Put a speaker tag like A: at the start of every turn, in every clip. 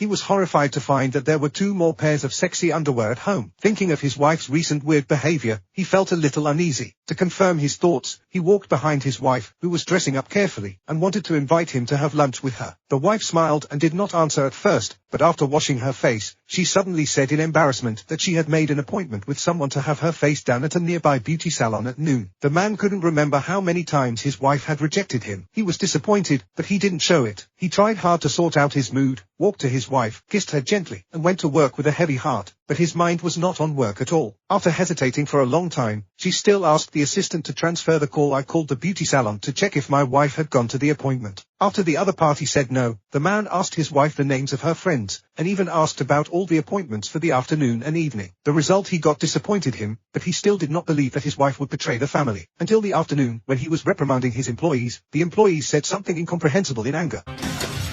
A: he was horrified to find that there were 2 more pairs of sexy underwear at home. Thinking of his wife's recent weird behavior, he felt a little uneasy. To confirm his thoughts, he walked behind his wife, who was dressing up carefully, and wanted to invite him to have lunch with her. The wife smiled and did not answer at first, but after washing her face, she suddenly said in embarrassment that she had made an appointment with someone to have her face done at a nearby beauty salon at noon. The man couldn't remember how many times his wife had rejected him. He was disappointed, but he didn't show it. He tried hard to sort out his mood, walked to his wife, kissed her gently, and went to work with a heavy heart. But his mind was not on work at all. After hesitating for a long time, she still asked the assistant to transfer the call. I called the beauty salon to check if my wife had gone to the appointment. After the other party said no, the man asked his wife the names of her friends, and even asked about all the appointments for the afternoon and evening. The result he got disappointed him, but he still did not believe that his wife would betray the family. Until the afternoon, when he was reprimanding his employees, the employees said something incomprehensible in anger.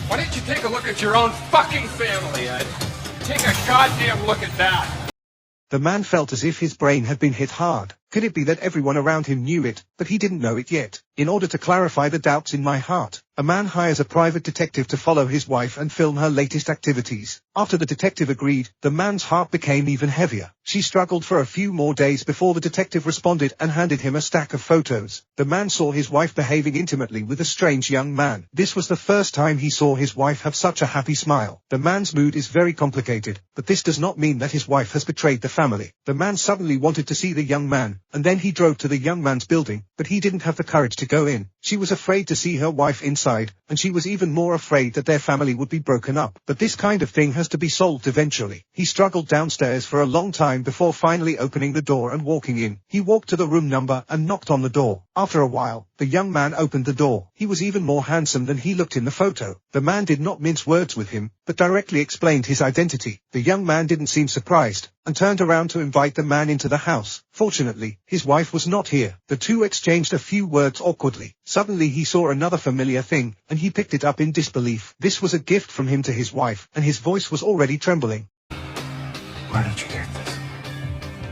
B: Why didn't you take a look at your own fucking family, Ed? Take a goddamn look at that!
A: The man felt as if his brain had been hit hard. Could it be that everyone around him knew it, but he didn't know it yet? In order to clarify the doubts in my heart, a man hires a private detective to follow his wife and film her latest activities. After the detective agreed, the man's heart became even heavier. She struggled for a few more days before the detective responded and handed him a stack of photos. The man saw his wife behaving intimately with a strange young man. This was the first time he saw his wife have such a happy smile. The man's mood is very complicated, but this does not mean that his wife has betrayed the family. The man suddenly wanted to see the young man, and then he drove to the young man's building, but he didn't have the courage to go in. She was afraid to see her wife inside, and she was even more afraid that their family would be broken up. But this kind of thing has to be solved eventually. He struggled downstairs for a long time before finally opening the door and walking in. He walked to the room number and knocked on the door. After a while, the young man opened the door. He was even more handsome than he looked in the photo. The man did not mince words with him, but directly explained his identity. The young man didn't seem surprised, and turned around to invite the man into the house. Fortunately, his wife was not here. The two exchanged a few words awkwardly. Suddenly he saw another familiar thing, and he picked it up in disbelief. This was a gift from him to his wife, and his voice was already trembling.
C: Where did you get this?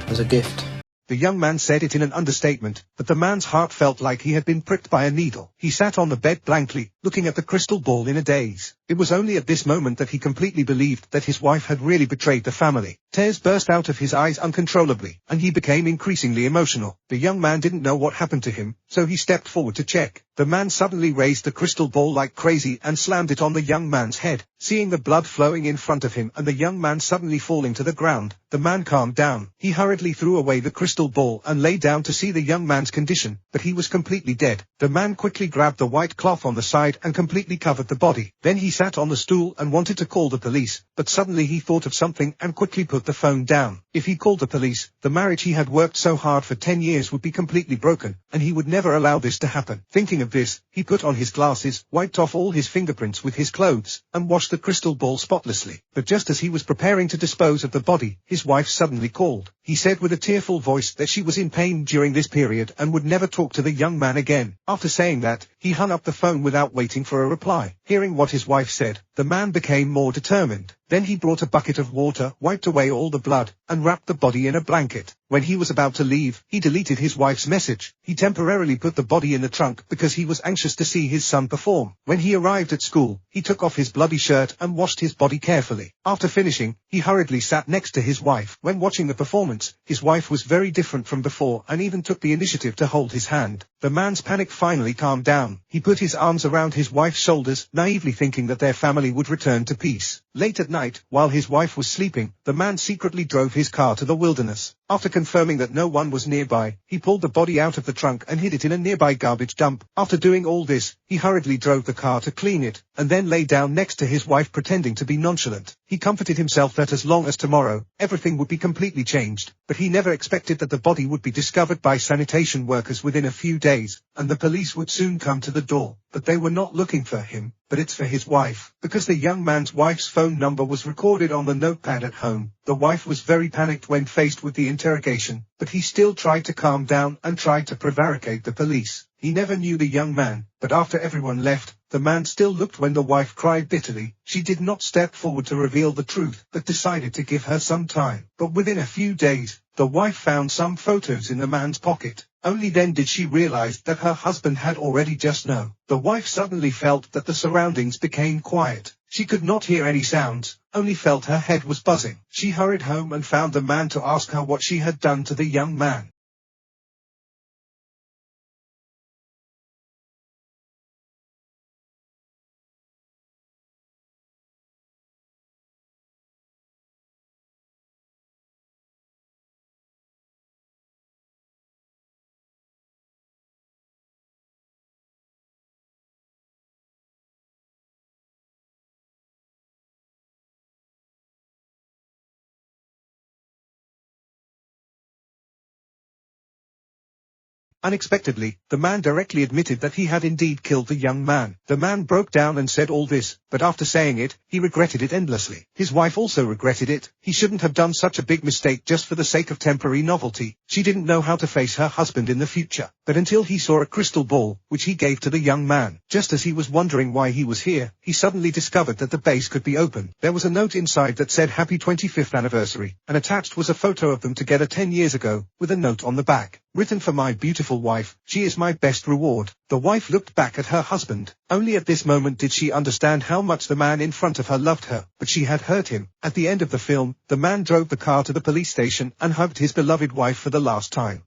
D: As a gift.
A: The young man said it in an understatement, but the man's heart felt like he had been pricked by a needle. He sat on the bed blankly, looking at the crystal ball in a daze. It was only at this moment that he completely believed that his wife had really betrayed the family. Tears burst out of his eyes uncontrollably, and he became increasingly emotional. The young man didn't know what happened to him, so he stepped forward to check. The man suddenly raised the crystal ball like crazy and slammed it on the young man's head. Seeing the blood flowing in front of him and the young man suddenly falling to the ground, the man calmed down. He hurriedly threw away the crystal ball and lay down to see the young man's condition, but he was completely dead. The man quickly grabbed the white cloth on the side and completely covered the body. Then he sat on the stool and wanted to call the police, but suddenly he thought of something and quickly put the phone down. If he called the police, the marriage he had worked so hard for 10 years would be completely broken, and he would never allow this to happen. Thinking of this, he put on his glasses, wiped off all his fingerprints with his clothes, and washed the crystal ball spotlessly. But just as he was preparing to dispose of the body, his wife suddenly called. He said with a tearful voice that she was in pain during this period and would never talk to the young man again. After saying that, he hung up the phone without waiting for a reply. Hearing what his wife said, the man became more determined. Then he brought a bucket of water, wiped away all the blood, and wrapped the body in a blanket. When he was about to leave, he deleted his wife's message. He temporarily put the body in the trunk because he was anxious to see his son perform. When he arrived at school, he took off his bloody shirt and washed his body carefully. After finishing, he hurriedly sat next to his wife. When watching the performance, his wife was very different from before and even took the initiative to hold his hand. The man's panic finally calmed down. He put his arms around his wife's shoulders, naively thinking that their family would return to peace. Late at night, while his wife was sleeping, the man secretly drove his car to the wilderness. After confirming that no one was nearby, he pulled the body out of the trunk and hid it in a nearby garbage dump. After doing all this, he hurriedly drove the car to clean it, and then lay down next to his wife pretending to be nonchalant. He comforted himself that as long as tomorrow, everything would be completely changed, but he never expected that the body would be discovered by sanitation workers within a few days, and the police would soon come to the door. But they were not looking for him, but it's for his wife, because the young man's wife's phone number was recorded on the notepad at home. The wife was very panicked when faced with the interrogation, but he still tried to calm down and tried to prevaricate the police. He never knew the young man, but after everyone left, the man still looked when the wife cried bitterly. She did not step forward to reveal the truth, but decided to give her some time. But within a few days, the wife found some photos in the man's pocket. Only then did she realize that her husband had already just known. The wife suddenly felt that the surroundings became quiet. She could not hear any sounds, only felt her head was buzzing. She hurried home and found the man to ask her what she had done to the young man. Unexpectedly, the man directly admitted that he had indeed killed the young man. The man broke down and said all this, but after saying it, he regretted it endlessly. His wife also regretted it. He shouldn't have done such a big mistake just for the sake of temporary novelty. She didn't know how to face her husband in the future. But until he saw a crystal ball, which he gave to the young man. Just as he was wondering why he was here, he suddenly discovered that the base could be opened. There was a note inside that said Happy 25th Anniversary, and attached was a photo of them together 10 years ago, with a note on the back. Written for my beautiful wife, she is my best reward. The wife looked back at her husband. Only at this moment did she understand how much the man in front of her loved her, but she had hurt him. At the end of the film, the man drove the car to the police station and hugged his beloved wife for the last time.